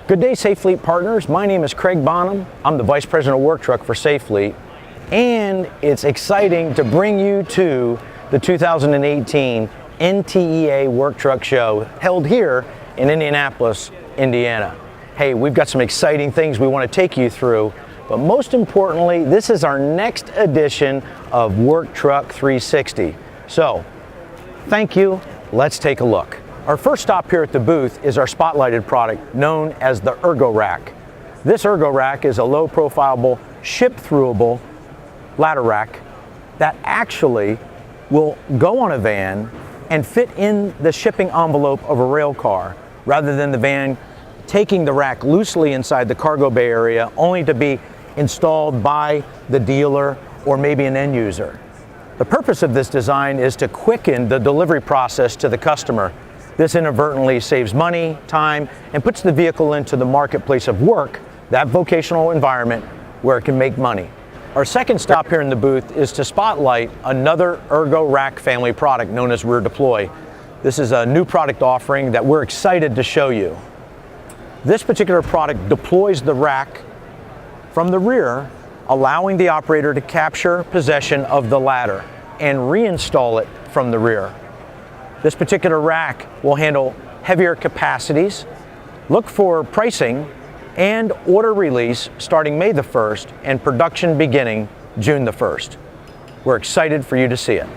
Good day, Safe Fleet partners. My name is Craig Bonham. I'm the Vice President of Work Truck for Safe Fleet, and it's exciting to bring you to the 2018 NTEA Work Truck Show held here in Indianapolis, Indiana. Hey, we've got some exciting things we want to take you through, but most importantly, this is our next edition of Work Truck 360. So, thank you. Let's take a look. Our first stop here at the booth is our spotlighted product known as the Ergo Rack. This Ergo Rack is a low-profile, ship-throughable ladder rack that actually will go on a van and fit in the shipping envelope of a rail car, rather than the van taking the rack loosely inside the cargo bay area only to be installed by the dealer or maybe an end user. The purpose of this design is to quicken the delivery process to the customer. This inadvertently saves money, time, and puts the vehicle into the marketplace of work, that vocational environment where it can make money. Our second stop here in the booth is to spotlight another Ergo Rack family product known as Rear Deploy. This is a new product offering that we're excited to show you. This particular product deploys the rack from the rear, allowing the operator to capture possession of the ladder and reinstall it from the rear. This particular rack will handle heavier capacities. Look for pricing and order release starting May the 1st and production beginning June the 1st. We're excited for you to see it.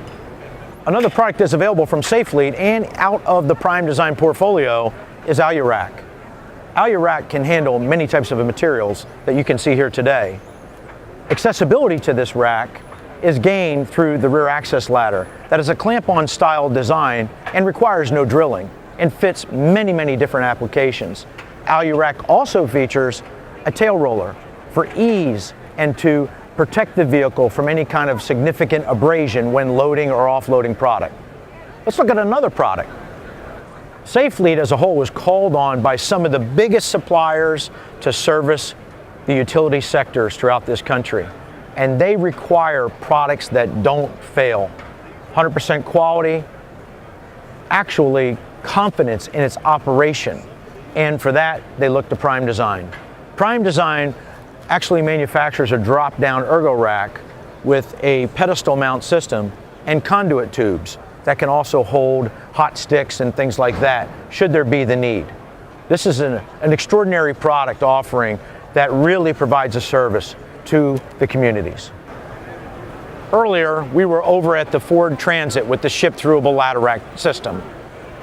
Another product that's available from Safe Fleet and out of the Prime Design portfolio is Rack. Rack can handle many types of materials that you can see here today. Accessibility to this rack is gained through the rear access ladder that is a clamp-on style design and requires no drilling and fits many different applications. Rack also features a tail roller for ease and to protect the vehicle from any kind of significant abrasion when loading or offloading product. Let's look at another product. Safe Fleet as a whole was called on by some of the biggest suppliers to service the utility sectors throughout this country. And they require products that don't fail. 100% quality, actually confidence in its operation. And for that, they look to Prime Design. Prime Design actually manufactures a drop-down Ergo Rack with a pedestal mount system and conduit tubes that can also hold hot sticks and things like that, should there be the need. This is an extraordinary product offering that really provides a service to the communities. Earlier, we were over at the Ford Transit with the ship-throughable ladder rack system.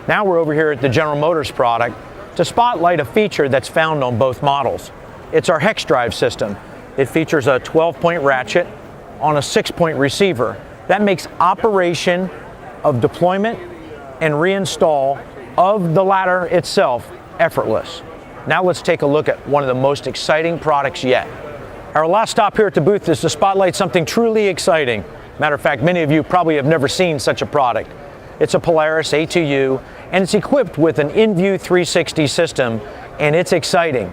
Now we're over here at the General Motors product to spotlight a feature that's found on both models. It's our Hex Drive System. It features a 12-point ratchet on a 6-point receiver. That makes operation of deployment and reinstall of the ladder itself effortless. Now let's take a look at one of the most exciting products yet. Our last stop here at the booth is to spotlight something truly exciting. Matter of fact, many of you probably have never seen such a product. It's a Polaris A2 and it's equipped with an InView 360 system, and it's exciting.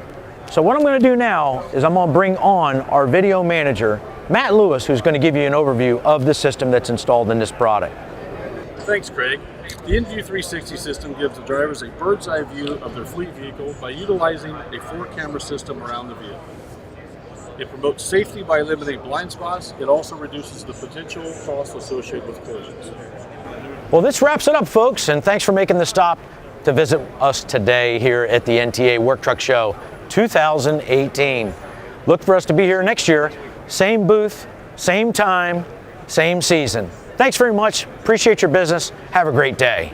So what I'm going to do now is I'm going to bring on our video manager, Matt Lewis, who's going to give you an overview of the system that's installed in this product. Thanks, Craig. The InView 360 system gives the drivers a bird's eye view of their fleet vehicle by utilizing a 4-camera system around the vehicle. It promotes safety by eliminating blind spots. It also reduces the potential costs associated with collisions. Well, this wraps it up, folks, and thanks for making the stop to visit us today here at the NTEA Work Truck Show 2018. Look for us to be here next year, same booth, same time, same season. Thanks very much. Appreciate your business. Have a great day.